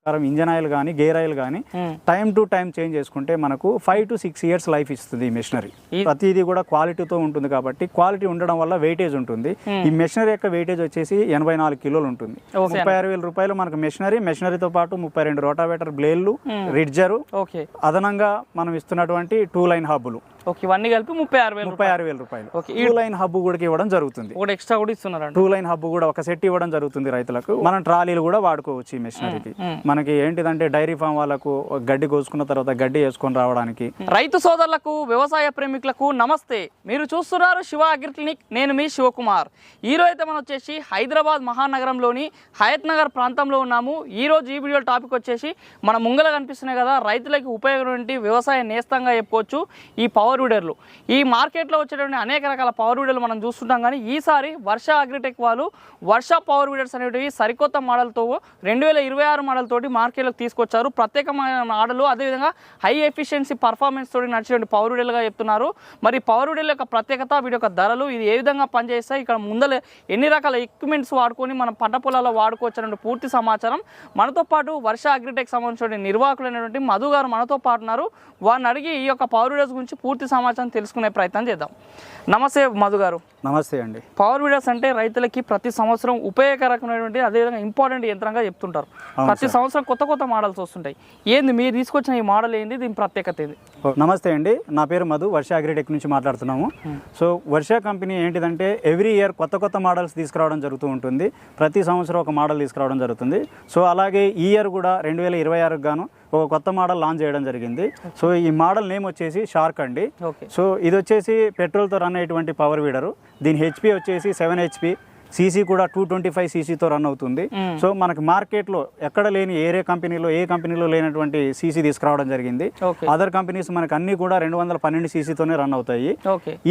Engine oil కానీ gear oil కానీ time to time change చేసుకుంటే మనకు 5 to 6 years లైఫ్ ఇస్తుంది ఈ మెషినరీ. ప్రతిదీ కూడా క్వాలిటీతో ఉంటుంది కాబట్టి క్వాలిటీ ఉండడం వల్ల వెయిటేజ్ ఉంటుంది. ఈ మెషినరీ యొక్క వెయిటేజ్ వచ్చేసి 84 kilos ఉంటుంది. 36,000 రూపాయలు మనకు మెషినరీతో పాటు 32 రోటావేటర్ బ్లేడ్లు, రిడ్జరు, అదనంగా మనం ఇస్తున్నటువంటి 2-line హబ్బులు ఇవన్నీ కలిపి 36,000 రూపాయలు. 2-line హబ్బు కూడా ఇవ్వడం జరుగుతుంది. ఎక్స్ట్రా కూడా ఇస్తున్నారు. 2-line హబ్బు కూడా ఒక సెట్ ఇవ్వడం జరుగుతుంది రైతులకు. మనం ట్రాలీలు కూడా వాడుకోవచ్చు ఈ మెషినరీకి. మనకి ఏంటిదంటే డైరీ ఫామ్ వాళ్ళకు గడ్డి కోసుకున్న తర్వాత గడ్డి వేసుకొని రావడానికి. రైతు సోదరులకు, వ్యవసాయ ప్రేమికులకు నమస్తే. మీరు చూస్తున్నారు శివ అగ్రి క్లినిక్. నేను మీ శివకుమార్. ఈ రోజు అయితే మనం వచ్చేసి హైదరాబాద్ మహానగరంలోని హయత్ నగర్ ప్రాంతంలో ఉన్నాము. ఈ రోజు ఈ వీడియో టాపిక్ వచ్చేసి మన ముంగల కనిపిస్తున్నాయి కదా, రైతులకు ఉపయోగపడే వ్యవసాయ నేస్తంగా చెప్పుకోవచ్చు ఈ పవర్ వీడర్లు. ఈ మార్కెట్లో వచ్చేటువంటి అనేక రకాల పవర్ వీడర్లు మనం చూస్తుంటాం, కానీ ఈసారి వర్ష అగ్రిటెక్ వాళ్ళు వర్ష పవర్ వీడర్స్ అనేటివి సరికొత్త మోడల్తో 2026 మోడల్ తోటి మార్కెట్లోకి తీసుకొచ్చారు. ప్రత్యేకమైన మోడలు, అదేవిధంగా హై ఎఫిషియన్సీ పర్ఫార్మెన్స్ తోటి నడిచేటువంటి పవర్ వీడర్లుగా చెప్తున్నారు. మరి పవర్ వీడర్ల యొక్క ప్రత్యేకత, వీటి యొక్క ధరలు, ఇది ఏ విధంగా పనిచేస్తాయి, ఇక్కడ ముందర ఎన్ని రకాల ఎక్విప్మెంట్స్ వాడుకొని మన పంట పొలాల్లో వాడుకోవచ్చు అనే పూర్తి సమాచారం మనతో పాటు వర్ష అగ్రిటెక్ సంబంధించిన నిర్వాహకులైనటువంటి మధు గారు మనతో పాటు ఉన్నారు. వారిని అడిగి ఈ యొక్క పవర్ వీడర్స్ గురించి పూర్తి సమాచారం తెలుసుకునే ప్రయత్నం చేద్దాం. నమస్తే మధు గారు. నమస్తే అండి. పవర్ వీడర్స్ అంటే రైతులకి ప్రతి సంవత్సరం ఉపయోగకరమైనటువంటి, అదేవిధంగా ఇంపార్టెంట్ యంత్రంగా చెప్తుంటారు. ప్రతి సంవత్సరం కొత్త మోడల్స్ వస్తుంటాయి. ఏంది మీరు తీసుకొచ్చిన ఈ మోడల్ ఏంది, దీని ప్రత్యేకత ఏంది? నమస్తే అండి, నా పేరు మధు, వర్ష అగ్రిటెక్ నుంచి మాట్లాడుతున్నాము. సో వర్ష కంపెనీ ఏంటిదంటే ఎవ్రీ ఇయర్ కొత్త మోడల్స్ తీసుకురావడం జరుగుతూ ఉంటుంది. ప్రతి సంవత్సరం ఒక మోడల్ తీసుకురావడం జరుగుతుంది. సో అలాగే ఈ ఇయర్ కూడా 2026 గాను ఒక కొత్త మోడల్ లాంచ్ చేయడం జరిగింది. సో ఈ మోడల్ నేమ్ వచ్చేసి షార్క్ అండి. సో ఇది వచ్చేసి పెట్రోల్తో రన్ అయ్యేటువంటి పవర్ వీడరు. దీని హెచ్పి వచ్చేసి 7 HP, సీసీ కూడా 225 cc రన్ అవుతుంది. సో మనకి మార్కెట్లో ఎక్కడ లేని ఏ కంపెనీలో లేనటువంటి సీసీ తీసుకురావడం జరిగింది. అదర్ కంపెనీస్ మనకు అన్ని కూడా 212 cc తోనే రన్ అవుతాయి.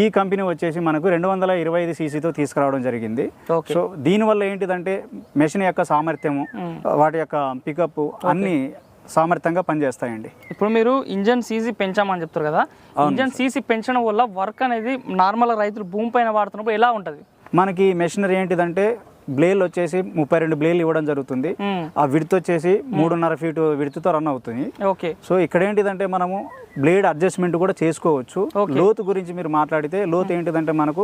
ఈ కంపెనీ వచ్చేసి మనకు 225 cc తో తీసుకురావడం జరిగింది. సో దీనివల్ల ఏంటిదంటే మెషిన్ యొక్క సామర్థ్యము, వాటి యొక్క పికప్ అన్ని సామర్థ్యంగా పనిచేస్తాయండి. ఇప్పుడు మీరు ఇంజన్ సీసీ పెంచామని చెప్తారు కదా, ఇంజన్ సీసీ పెంచడం వల్ల వర్క్ అనేది నార్మల్ రైతులు భూమి పైన వాడుతున్నప్పుడు ఎలా ఉంటుంది? మనకి మెషినరీ ఏంటిదంటే బ్లేడ్లు వచ్చేసి 32 బ్లేడ్లు ఇవ్వడం జరుగుతుంది. ఆ విడ్త్ వచ్చేసి 3.5 feet విడ్త్తో రన్ అవుతుంది. సో ఇక్కడ ఏంటిదంటే మనము బ్లేడ్ అడ్జస్ట్మెంట్ కూడా చేసుకోవచ్చు. లోతు గురించి మీరు మాట్లాడితే లోతు ఏంటిదంటే మనకు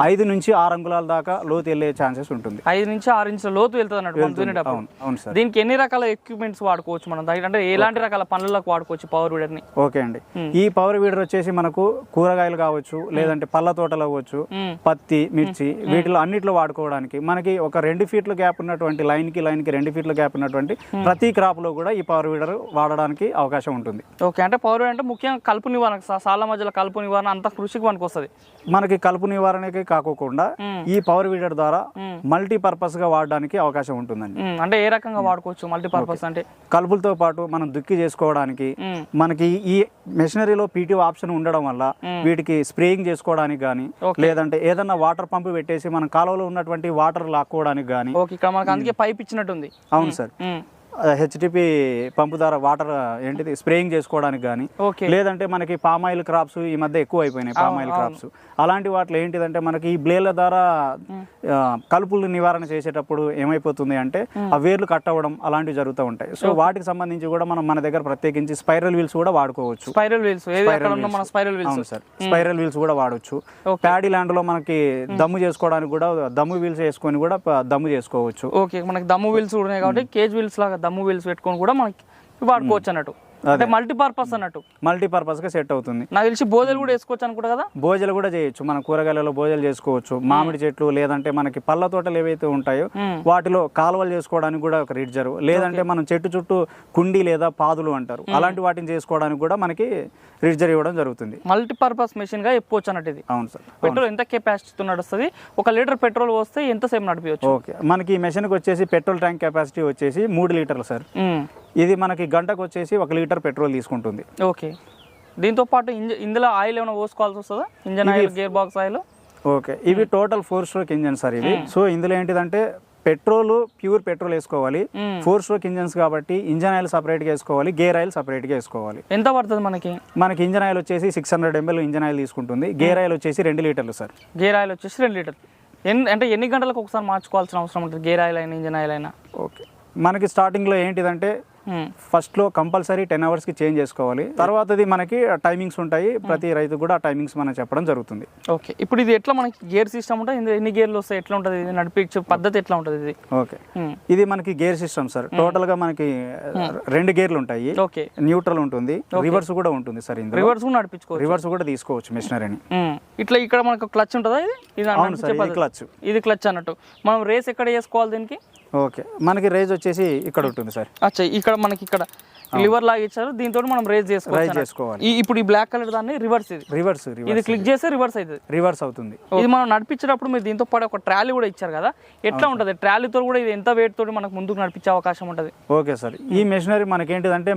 5 నుంచి 6 అంగుళాల దాకా లోతు వెళ్ళే ఛాన్సెస్ ఉంటుంది. 5 నుంచి 6 ఇంచుల లోతు వెళ్తుంది అన్నట్టు. అవును సార్. దీనికి ఎన్ని రకాల ఎక్విప్మెంట్స్ వాడుకోవచ్చు మనం, అంటే ఎలాంటి రకాల పనులకు వాడుకోవచ్చు పవర్ వీడర్ ని? ఓకే అండి, ఈ పవర్ వీడర్ వచ్చేసి మనకు కూరగాయలు కావచ్చు, లేదంటే పళ్ళ తోటలు అవ్వచ్చు, పత్తి, మిర్చి, వీటిలో అన్నిట్లో వాడుకోవడానికి మనకి ఒక 2 feet గ్యాప్ ఉన్నటువంటి లైన్ కి 2 feet గ్యాప్ ఉన్నటువంటి ప్రతి క్రాప్ లో కూడా ఈ పవర్ వీడర్ వాడడానికి అవకాశం ఉంటుంది. ఓకే, అంటే పవర్ వీడర్ అంటే ముఖ్యంగా కలుపు నివారణ, సాల మధ్యలో కలుపు నివారణ అంత కృషికి మనకు వస్తుంది. మనకి కలుపు నివారణకి కాకోకుండా ఈ పవర్ వీడర్ ద్వారా మల్టీపర్పస్ గా వాడడానికి అవకాశం ఉంటుందండి. అంటే ఏ రకంగా వాడుకోవచ్చు మల్టీపర్పస్ అంటే? కలుపులతో పాటు మనం దుక్కి చేసుకోవడానికి, మనకి ఈ మెషినరీలో పీటీ ఆప్షన్ ఉండడం వల్ల వీటికి స్ప్రేయింగ్ చేసుకోవడానికి కానీ, లేదంటే ఏదన్నా వాటర్ పంప్ పెట్టేసి మన కాలువలో ఉన్నటువంటి వాటర్ లాక్కోవడానికి కానీ. ఇక్కడ మనకి అందుకే పైప్ ఇచ్చినట్టుంది. అవును సార్, హెచ్టిపి పంపు ద్వారా వాటర్ ఏంటిది స్ప్రేయింగ్ చేసుకోవడానికి కానీ, లేదంటే మనకి పామాయిల్ క్రాప్స్ ఈ మధ్య ఎక్కువ అయిపోయినాయి, పామాయిల్ క్రాప్స్. అలాంటి వాటిలో ఏంటిదంటే మనకి ఈ బ్లేడ్ల ద్వారా కలుపులు నివారణ చేసేటప్పుడు ఏమైపోతుంది అంటే ఆ వేర్లు కట్ అవ్వడం అలాంటివి జరుగుతూ ఉంటాయి. సో వాటికి సంబంధించి కూడా మనం మన దగ్గర ప్రత్యేకించి స్పైరల్ వీల్స్ కూడా వాడుకోవచ్చు. స్పైరల్ వీల్స్ కూడా వాడవచ్చు. ప్యాడీ ల్యాండ్ లో మనకి దమ్ము చేసుకోవడానికి కూడా దమ్ము వీల్స్ వేసుకొని కూడా దమ్ము చేసుకోవచ్చు. ఓకే, మనకి దమ్ము వీల్స్ కూడా ఉన్నాయి కాబట్టి కేజ్ వీల్స్ లాగా దమ్ము వీల్స్ పెట్టుకొని కూడా మనకి వాడుకోవచ్చు అన్నట్టు. అంటే మల్టీపర్పస్ అన్నట్టు, మల్టీపర్పస్ గా సెట్ అవుతుంది. నాకు తెలిసి బోజలు కూడా వేసుకోవచ్చు అనుకుంటా కదా. బోజలు కూడా చేయొచ్చు, మన కూరగాయలలో బోజలు చేసుకోవచ్చు. మామిడి చెట్లు, లేదంటే మనకి పళ్ళ తోటలు ఏవైతే ఉంటాయో వాటిలో కాలువలు చేసుకోవడానికి కూడా ఒక రిడ్జరు, లేదంటే మనం చెట్టు చుట్టూ కుండి లేదా పాదులు అంటారు, అలాంటి వాటిని చేసుకోవడానికి కూడా మనకి రిడ్జర్ ఇవ్వడం జరుగుతుంది. మల్టీపర్పస్ మెషిన్ గా చెప్పొచ్చు అన్నట్టు ఇది. అవును సార్. పెట్రోల్ ఎంత కెపాసిటీతో నడుస్తుంది? 1 లీటర్ పెట్రోల్ వస్తే ఎంతసేపు నడిపించవచ్చు? ఓకే, మనకి ఈ మెషిన్ కి వచ్చేసి పెట్రోల్ ట్యాంక్ కెపాసిటీ వచ్చేసి 3 లీటర్లు సార్. ఇది మనకి గంటకు వచ్చేసి 1 లీటర్ పెట్రోల్ తీసుకుంటుంది. ఓకే, దీంతో పాటు ఇందులో ఆయిల్ ఏమైనా పోసుకోవాల్సి వస్తుందా? Engine oil, gear box oil? Okay, ఇవి టోటల్ 4 stroke ఇంజన్ సార్ ఇవి. సో ఇందులో ఏంటిదంటే పెట్రోల్, ప్యూర్ పెట్రోల్ వేసుకోవాలి. 4 stroke ఇంజన్స్ కాబట్టి ఇంజన్ ఆయిల్ సపరేట్ గా వేసుకోవాలి, గేర్ ఆయిల్ సపరేట్ గా వేసుకోవాలి. ఎంత పడుతుంది మనకి ఇంజన్ ఆయిల్ వచ్చేసి 600 ml ఇంజన్ ఆయిల్ తీసుకుంటుంది. గేర్ ఆయిల్ వచ్చేసి 2 లీటర్లు సార్. గేర్ ఆయిల్ వచ్చేసి 2 లీటర్లు. అంటే ఎన్ని గంటలకు ఒకసారి మార్చుకోవాల్సిన అవసరం ఉంటుంది గేర్ ఆయిల్ అయినా ఇంజన్ ఆయిల్ అయినా? ఓకే, మనకి స్టార్టింగ్లో ఏంటిదంటే ఫస్ట్లో కంపల్సరీ 10 అవర్స్కి చేంజ్ చేసుకోవాలి. తర్వాతది మనకి టైమింగ్స్ ఉంటాయి, ప్రతి రైతు కూడా ఆ టైమింగ్స్ మనం చెప్పడం జరుగుతుంది. ఓకే, ఇప్పుడు ఇది ఎట్లా మనకి గేర్ సిస్టమ్ ఉంటుంది, ఇందులో ఎన్ని గేర్లు వస్తాయి, ఎట్లా ఉంటుంది, ఇది నడిపించే పద్ధతి ఎట్లా ఉంటుంది ఇది? ఓకే, ఇది మనకి గేర్ సిస్టమ్ సార్. టోటల్గా మనకి 2 గేర్లు ఉంటాయి. ఓకే, న్యూట్రల్ ఉంటుంది, రివర్స్ కూడా ఉంటుంది సార్. ఇందులో రివర్స్ కూడా నడిపించుకోవచ్చు, రివర్స్ కూడా తీసుకోవచ్చు మెషినరీని. ఇట్లా ఇక్కడ మనకు క్లచ్ ఉంటుందా? ఇది అవును సార్, ఇది క్లచ్. ఇది క్లచ్ అన్నట్టు. మనం రేస్ ఎక్కడ చేసుకోవాలి దీనికి? ఓకే, మనకి రేజ్ వచ్చేసి ఇక్కడ ఉంటుంది సార్. అచ్చా, ఇక్కడ మనకి ఇక్కడ లివర్ లాగా ఇచ్చారు, దీంతో మనం రేజ్ చేసుకోవాలి. ఇప్పుడు ఈ బ్లాక్ కలర్ దాన్ని రివర్స్, ఇది క్లిక్ చేస్తే రివర్స్ అవుతుంది, రివర్స్ అవుతుంది. ఇది మనం నడిపించేటప్పుడు మీరు దీంతో పాటు ఒక ట్రాలీ కూడా ఇచ్చారు కదా, ఎట్లా ఉంటుంది? ట్రాలీతో కూడా ఇది ఎంత వెయిట్ తోటి మనకు ముందుకు నడిపించే అవకాశం ఉంటుంది? ఓకే సార్, ఈ మెషినరీ మనకి ఏంటిదంటే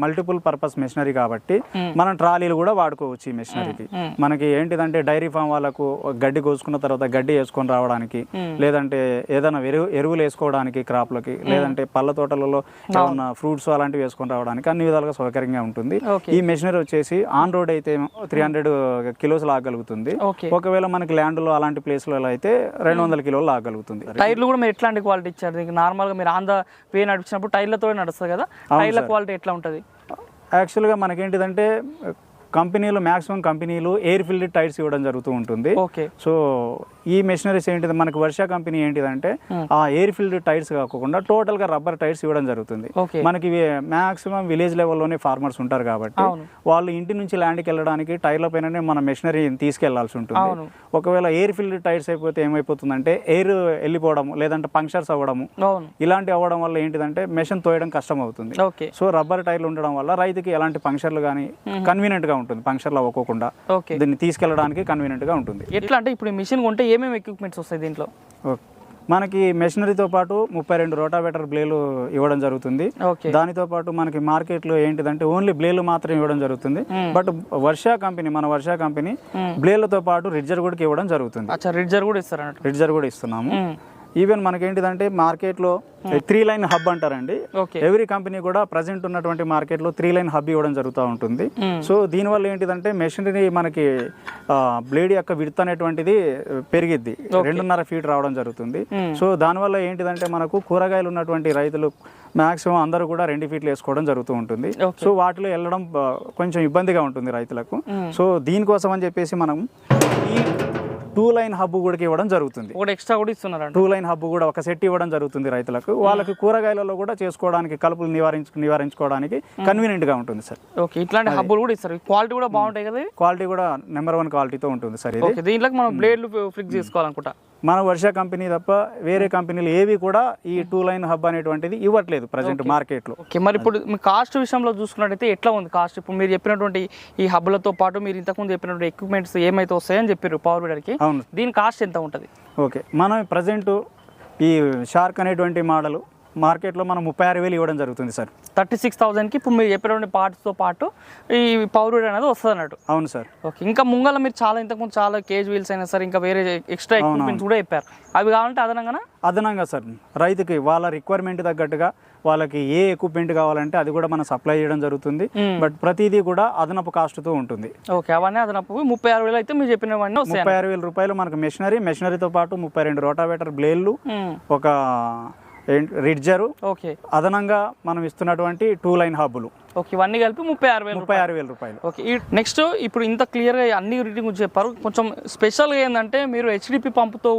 మల్టిపుల్ పర్పస్ మెషినరీ కాబట్టి మనం ట్రాలీలు కూడా వాడుకోవచ్చు ఈ మెషినరీకి. మనకి ఏంటిదంటే డైరీ ఫామ్ వాళ్ళకు గడ్డి కోసుకున్న తర్వాత గడ్డి వేసుకొని రావడానికి, లేదంటే ఏదైనా ఎరువులు వేసుకోవడానికి క్రాప్లకి, లేదంటే పళ్ళ తోటలలో ఏమన్నా ఫ్రూట్స్ అలాంటివి వేసుకొని రావడానికి అన్ని విధాలుగా సౌకర్యంగా ఉంటుంది. ఈ మెషినరీ వచ్చేసి ఆన్ రోడ్ అయితే 300 కిలోస్ లాగలుగుతుంది. ఒకవేళ మనకి ల్యాండ్ లో అలాంటి ప్లేస్లలో అయితే 200 కిలోలు లాగలుగుతుంది. టైర్లు కూడా మీరు ఎట్లాంటి క్వాలిటీ ఇచ్చారు? నార్మల్ గా మీరు ఆన్ ద వే నడిచినప్పుడు టైర్లతో నడుస్తుంది కదా, టైర్ల క్వాలిటీ ఎట్లా ఉంటుంది? యాక్చువల్గా మనకేంటిదంటే కంపెనీలు మ్యాక్సిమం కంపెనీలు ఎయిర్ ఫిల్డ్ టైర్స్ ఇవ్వడం జరుగుతూ ఉంటుంది. సో ఈ మెషినరీస్ ఏంటిది, మనకి వర్ష కంపెనీ ఏంటిదంటే ఆ ఎయిర్ ఫిల్డ్ టైర్స్ కాకుండా టోటల్ గా రబ్బర్ టైర్స్ ఇవ్వడం జరుగుతుంది. మనకి మాక్సిమం విలేజ్ లెవెల్లోనే ఫార్మర్స్ ఉంటారు కాబట్టి వాళ్ళు ఇంటి నుంచి ల్యాండ్కి వెళ్ళడానికి టైర్ల పైననే మన మెషినరీ తీసుకెళ్లాల్సి ఉంటుంది. ఒకవేళ ఎయిర్ ఫిల్డ్ టైర్స్ అయిపోతే ఏమైపోతుందంటే ఎయిర్ వెళ్ళిపోవడం, లేదంటే పంక్చర్స్ అవ్వడము, ఇలాంటి అవ్వడం వల్ల ఏంటిదంటే మెషిన్ తోయడం కష్టం అవుతుంది. సో రబ్బర్ టైర్లు ఉండడం వల్ల రైతుకి ఎలాంటి పంక్చర్లు కానీ కన్వీనియంట్ గా ఉంటుంది, పంక్చర్లు అవ్వకుండా దీన్ని తీసుకెళ్ళడానికి కన్వీనియంట్ గా ఉంటుంది. ఎట్లా అంటే ఇప్పుడు మిషన్ కొంటే ఏమేమి ఎక్విప్మెంట్స్ వస్తాయి దీంట్లో? మనకి మెషినరీతో పాటు 32 రోటావేటర్ బ్లేలు ఇవ్వడం జరుగుతుంది. దానితో పాటు మనకి మార్కెట్ లో ఏంటిదంటే ఓన్లీ బ్లేలు మాత్రం ఇవ్వడం జరుగుతుంది. బట్ మన వర్ష కంపెనీ బ్లేలతో పాటు రిడ్జర్ కూడా ఇవ్వడం జరుగుతుంది. రిడ్జర్ కూడా ఇస్తున్నాము. ఈవెన్ మనకేంటిదంటే మార్కెట్లో 3 లైన్ హబ్ అంటారండి. ఎవ్రీ కంపెనీ కూడా ప్రజెంట్ ఉన్నటువంటి మార్కెట్లో 3 లైన్ హబ్ ఇవ్వడం జరుగుతూ ఉంటుంది. సో దీనివల్ల ఏంటిదంటే మెషినరీ మనకి బ్లేడ్ యొక్క విడ్త్ అనేటువంటిది పెరిగిద్ది, 2.5 ఫీట్ రావడం జరుగుతుంది. సో దానివల్ల ఏంటిదంటే మనకు కూరగాయలు ఉన్నటువంటి రైతులు మాక్సిమం అందరూ కూడా 2 ఫీట్లు వేసుకోవడం జరుగుతూ ఉంటుంది. సో వాటిలో వెళ్ళడం కొంచెం ఇబ్బందిగా ఉంటుంది రైతులకు. సో దీనికోసం అని చెప్పేసి మనం ఈ 2 లైన్ హబ్ కూడా ఇవ్వడం జరుగుతుంది. ఎక్స్ట్రా కూడా ఇస్తున్నారు. 2 లైన్ హబ్ కూడా ఒక సెట్ ఇవ్వడం జరుగుతుంది రైతులకు. వాళ్ళకి కూరగాయలలో కూడా చేసుకోవడానికి, కలుపులు నివారించుకోవడానికి కన్వీనియంట్ గా ఉంటుంది సార్. ఓకే, ఇట్లాంటి హబ్బులు కూడా ఇస్తారు. క్వాలిటీ కూడా బాగుంటాయి కదా? క్వాలిటీ కూడా నెంబర్ 1 క్వాలిటీతో ఉంటుంది సార్. ఇది దీంట్లో మనం బ్లేడ్లు ఫిక్స్ చేసుకోవాలనుకుంటా. మన వర్ష కంపెనీ తప్ప వేరే కంపెనీలు ఏవి కూడా ఈ 2 లైన్ హబ్ అనేటువంటిది ఇవ్వట్లేదు ప్రజెంట్ మార్కెట్ లో. మరి ఇప్పుడు మీ కాస్ట్ విషయంలో చూసుకున్నట్టయితే ఎట్లా ఉంది కాస్ట్? ఇప్పుడు మీరు చెప్పినటువంటి ఈ హబ్లతో పాటు మీరు ఇంతకుముందు చెప్పినటువంటి ఎక్విప్మెంట్స్ ఏమైతే వస్తాయని చెప్పారు పవర్ వీడర్కి, దీని కాస్ట్ ఎంత ఉంటుంది? ఓకే, మనం ప్రజెంట్ ఈ షార్క్ అనేటువంటి మోడల్ మార్కెట్లో మనం 36,000 ఇవ్వడం జరుగుతుంది సార్. 36,000కి ఇప్పుడు మీరు చెప్పినటువంటి పార్ట్స్తో పాటు ఈ పవర్ వీడర్ అనేది వస్తుంది అన్నట్టు. అవును సార్. ఓకే, ఇంకా ముంగల మీరు ఇంతకుముందు చాలా కేజ్ వీల్స్ అయినా సరే ఇంకా వేరే ఎక్స్ట్రా ఎక్విప్మెంట్స్ కూడా చెప్పారు, అవి కావాలంటే అదనంగా సార్ రైతుకి వాళ్ళ రిక్వైర్మెంట్ తగ్గట్టుగా వాళ్ళకి ఏ ఎక్విప్మెంట్ కావాలంటే అది కూడా మనం సప్లై చేయడం జరుగుతుంది. బట్ ప్రతిదీ కూడా అదనపు కాస్ట్తో ఉంటుంది. ఓకే, అవన్నీ అదనపు 36,000 అయితే మీరు చెప్పినవన్నీ 36,000 రూపాయలు మనకు మెషినరీతో పాటు 32 రోటావేటర్ బ్లేడ్లు, ఒక రిడ్జరు, అదనంగా మనం ఇస్తున్నటువంటి 2 లైన్ హబ్బులు, ఓకే, ఇవన్నీ కలిపి 36,000 రూపాయలు. ఓకే, నెక్స్ట్ ఇప్పుడు ఇంత క్లియర్గా అన్ని రీడింగ్ గురించి చెప్పారు. కొంచెం స్పెషల్గా ఏంటంటే మీరు హెచ్డిపి పంపుతో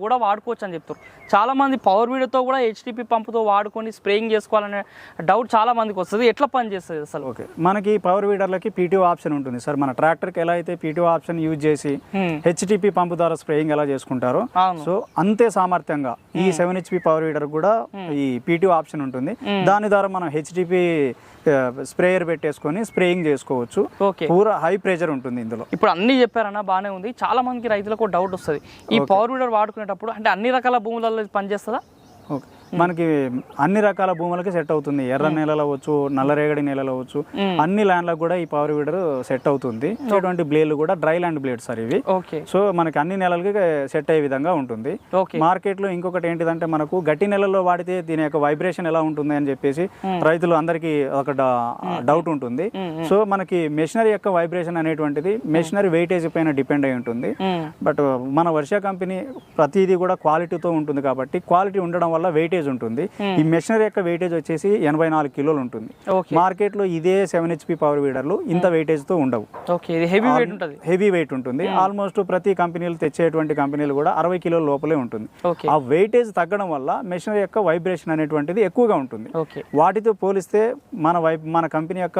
కూడా వాడుకోవచ్చు అని చెప్తారు. చాలా మంది పవర్ వీడర్తో కూడా హెచ్డిపి పంపుతో వాడుకొని స్ప్రేయింగ్ చేసుకోవాలనే డౌట్ చాలా మందికి వస్తుంది. ఎట్లా పని చేస్తుంది అసలు? ఓకే, మనకి పవర్ వీడర్లకి పీటీఓ ఆప్షన్ ఉంటుంది సార్. మన ట్రాక్టర్కి ఎలా అయితే పీటీఓ ఆప్షన్ యూజ్ చేసి హెచ్డిపి పంపు ద్వారా స్ప్రేయింగ్ ఎలా చేసుకుంటారో, సో అంతే సామర్థ్యంగా ఈ 7 HP పవర్ వీడర్ కూడా ఈ పీటీఓ ఆప్షన్ ఉంటుంది. దాని ద్వారా మనం హెచ్డిపి స్ప్రేయర్ పెట్టేసుకొని స్ప్రేయింగ్ చేసుకోవచ్చు. పూరా హై ప్రెషర్ ఉంటుంది ఇందులో. ఇప్పుడు అన్ని చెప్పారన్నా బాగానే ఉంది. చాలా మందికి రైతులకు డౌట్ వస్తుంది, ఈ పవర్ వీడర్ వాడుకునేటప్పుడు అంటే అన్ని రకాల భూములలో పనిచేస్తుందా? ఓకే, మనకి అన్ని రకాల భూములకి సెట్ అవుతుంది. ఎర్ర నేలలు అవ్వచ్చు, నల్లరేగడి నేలలు అవ్వచ్చు, అన్ని ల్యాండ్లకు కూడా ఈ పవర్ వీడర్ సెట్ అవుతుంది. ఇటువంటి బ్లేడ్లు కూడా డ్రై ల్యాండ్ బ్లేడ్ సార్ ఇవి. సో మనకి అన్ని నెలలకి సెట్ అయ్యే విధంగా ఉంటుంది. మార్కెట్ లో ఇంకొకటి ఏంటిదంటే మనకు గట్టి నెలల్లో వాడితే దీని యొక్క వైబ్రేషన్ ఎలా ఉంటుంది అని చెప్పేసి రైతులు అందరికీ ఒక డౌట్ ఉంటుంది. సో మనకి మెషినరీ యొక్క వైబ్రేషన్ అనేటువంటిది మెషినరీ వెయిటేజ్ పైన డిపెండ్ అయి ఉంటుంది. బట్ మన వర్ష కంపెనీ ప్రతిదీ కూడా క్వాలిటీతో ఉంటుంది కాబట్టి క్వాలిటీ ఉండడం వల్ల వెయిటేజ్ వెయిటేజ్ ఉంటుంది. ఈ మెషినరీ యొక్క వెయిటేజ్ వచ్చేసి 84 కిలోలు ఉంటుంది. మార్కెట్లో ఇదే 7 HP పవర్ వీడర్లు ఇంత వెయిటేజ్ తో ఉండవు. హెవీ వెయిట్ ఉంటుంది. ఆల్మోస్ట్ ప్రతి కంపెనీలు తెచ్చేటువంటి కంపెనీలు కూడా 60 కిలోల లోపలే ఉంటుంది. ఆ వెయిటేజ్ తగ్గడం వల్ల మెషినరీ యొక్క వైబ్రేషన్ అనేటువంటిది ఎక్కువగా ఉంటుంది. వాటితో పోలిస్తే మన కంపెనీ యొక్క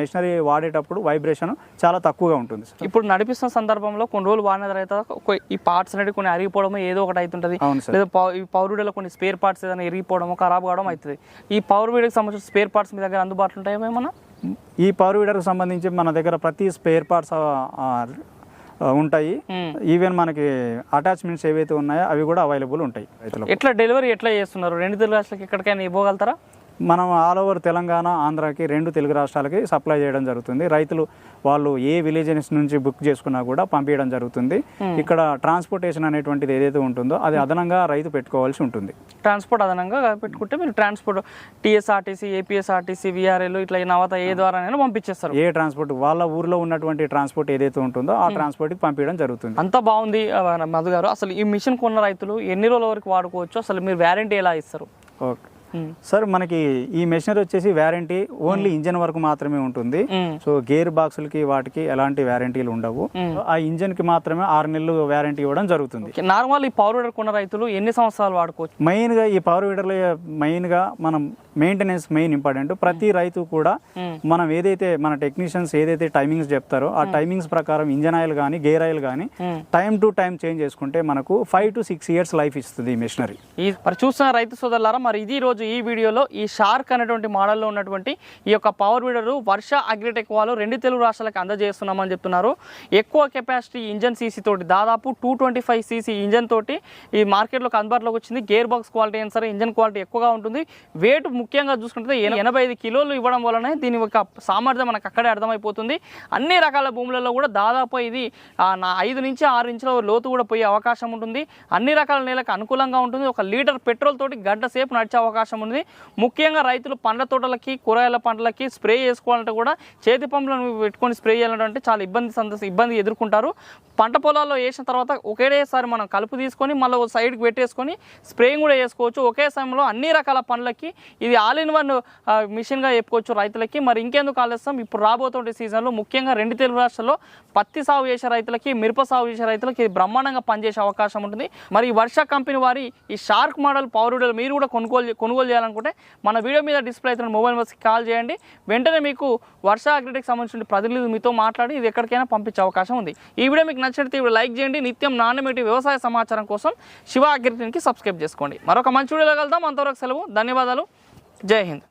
మెషినరీ వాడేటప్పుడు వైబ్రేషన్ చాలా తక్కువగా ఉంటుంది. ఇప్పుడు నడిపిస్తున్న సందర్భంలో కొన్ని రోజులు వాడిన తర్వాత ఈ పార్ట్స్ అనేది కొన్ని అరిగిపోవడం ఏదో ఒకటి అవుతుంటది, లేదా ఈ పవర్ వీడర్లో కొన్ని స్పేర్ పార్ట్స్ ఏదైనా ఇరిగిపోవడం ఖరాబ్ కావడం అవుతుంది. ఈ పవర్ వీడర్కి సంబంధించిన స్పేర్ పార్ట్స్ మీ దగ్గర అందుబాటులో ఉంటాయి ఏమన్నా? ఈ పవర్ వీడర్కి సంబంధించి మన దగ్గర ప్రతి స్పేర్ పార్ట్స్ ఉంటాయి. ఈవెన్ మనకి అటాచ్మెంట్స్ ఏవైతే ఉన్నాయో అవి కూడా అవైలబుల్ ఉంటాయి. ఎట్లా డెలివరీ ఎట్లా చేస్తున్నారు? 2 తెలుగు రాష్ట్రాలకి ఎక్కడికైనా ఇవ్వగలుగుతారా? మనం ఆల్ ఓవర్ తెలంగాణ, ఆంధ్రాకి 2 తెలుగు రాష్ట్రాలకి సప్లై చేయడం జరుగుతుంది. రైతులు వాళ్ళు ఏ విలేజెస్ నుంచి బుక్ చేసుకున్నా కూడా పంపించడం జరుగుతుంది. ఇక్కడ ట్రాన్స్పోర్టేషన్ అనేటువంటిది ఏదైతే ఉంటుందో అది అదనంగా రైతు పెట్టుకోవాల్సి ఉంటుంది. ట్రాన్స్పోర్ట్ అదనంగా పెట్టుకుంటే మీరు ట్రాన్స్పోర్ట్ TSRTC, APSRTC, VRL ఇట్లా నవత ఏ ద్వారా పంపించేస్తారు. ఏ ట్రాన్స్పోర్ట్ వాళ్ళ ఊర్లో ఉన్నటువంటి ట్రాన్స్పోర్ట్ ఏదైతే ఉంటుందో ఆ ట్రాన్స్పోర్ట్కి పంపించడం జరుగుతుంది. అంతా బాగుంది మధు గారు. అసలు ఈ మిషన్ కొన్న రైతులు ఎన్ని రోజుల వరకు వాడుకోవచ్చు? అసలు మీరు వ్యారంటీ ఎలా ఇస్తారు? ఓకే సార్, మనకి ఈ మెషినరీ వచ్చేసి వ్యారంటీ ఓన్లీ ఇంజన్ వరకు మాత్రమే ఉంటుంది. సో గేర్ బాక్సులకి వాటికి ఎలాంటి వ్యారంటీలు ఉండవు. ఆ ఇంజన్ కి మాత్రమే 6 నెలలు వ్యారంటీ ఇవ్వడం జరుగుతుంది. నార్మల్ ఈ పవర్ వీడర్ కొన్న రైతులు ఎన్ని సంవత్సరాలు వాడుకోవచ్చు? మెయిన్ గా ఈ పవర్ వీడర్లో మెయిన్ గా మనం మెయింటెనెన్స్ మెయిన్ ఇంపార్టెంట్. ప్రతి రైతు కూడా మనం ఏదైతే మన టెక్నీషియన్స్ ఏదైతే టైమింగ్స్ చెప్తారో ఆ టైమింగ్స్ ప్రకారం ఇంజన్ ఆయిల్ కానీ గేర్ ఆయిల్ కానీ టైం టు టైం చేంజ్ చేసుకుంటే మనకు 5 to 6 years లైఫ్ ఇస్తుంది ఈ మెషినరీ. మరి చూస్తున్న రైతు సోదరులారా, మరి ఇది రోజు ఈ వీడియోలో ఈ షార్క్ అనేటువంటి మోడల్లో ఉన్నటువంటి ఈ యొక్క పవర్ వీడర్ వర్ష అగ్రిటెక్ వాళ్ళు 2 తెలుగు రాష్ట్రాలకు అందజేస్తున్నామని చెప్తున్నారు. ఎక్కువ కెపాసిటీ ఇంజన్ సీసీ తోటి దాదాపు 225 cc ఇంజన్ తోటి ఈ మార్కెట్లోకి అందుబాటులోకి వచ్చింది. గేర్ బాక్స్ క్వాలిటీ అయినా సరే ఇంజన్ క్వాలిటీ ఎక్కువగా ఉంటుంది. వెయిట్ ముఖ్యంగా చూసుకుంటే 85 కిలోలు ఇవ్వడం వలనే దీని యొక్క సామర్థ్యం మనకు అక్కడే అర్థమైపోతుంది. అన్ని రకాల భూములలో కూడా దాదాపు ఇది 5 నుంచి 6 ఇంచుల లోతు కూడా పోయే అవకాశం ఉంటుంది. అన్ని రకాల నేలకు అనుకూలంగా ఉంటుంది. 1 లీటర్ పెట్రోల్ తోటి గంట సేపు నడిచే అవకాశం ఉంది. ముఖ్యంగా రైతులు పండ్ల తోటలకి కూరగాయల పంటలకి స్ప్రే చేసుకోవాలంటే కూడా చేతి పంపులను పెట్టుకొని స్ప్రే చేయాలంటే చాలా ఇబ్బంది ఎదుర్కొంటారు. పంట పొలాల్లో వేసిన తర్వాత ఒకేసారి మనం కలుపు తీసుకొని మళ్ళీ సైడ్కి పెట్టేసుకొని స్ప్రేయింగ్ కూడా చేసుకోవచ్చు. ఒకే సమయంలో అన్ని రకాల పండ్లకి ఇది ఆల్ ఇన్ వన్ మిషన్గా చెప్పుకోవచ్చు రైతులకి. మరి ఇంకెందుకు ఆలస్యం, ఇప్పుడు రాబోతుండే సీజన్లో ముఖ్యంగా 2 తెలుగు రాష్ట్రాల్లో పత్తి సాగు చేసే రైతులకి, మిరప సాగు చేసే రైతులకి ఇది బ్రహ్మాండంగా పనిచేసే అవకాశం ఉంటుంది. మరి ఈ వర్ష కంపెనీ వారి ఈ షార్క్ మోడల్ పవర్ వీడర్ మీరు కూడా కొనుగోలు చేయాలనుకుంటే మన వీడియో మీద డిస్ప్లే అవుతున్న మొబైల్ నెంబర్స్కి కాల్ చేయండి. వెంటనే మీకు వర్ష అగ్రిటెక్ సంబంధించిన ప్రతినిధులు మీతో మాట్లాడి ఇది ఎక్కడికైనా పంపించే అవకాశం ఉంది. ఈ వీడియో మీకు నచ్చినట్లయితే లైక్ చేయండి. నిత్యం నాణ్యమైన వ్యవసాయ సమాచారం కోసం శివ అగ్రిటెక్కి సబ్స్క్రైబ్ చేసుకోండి. మరొక మంచి వీడియోలో కలుద్దాం. అంతవరకు సెలవు. ధన్యవాదాలు. జై హింద్.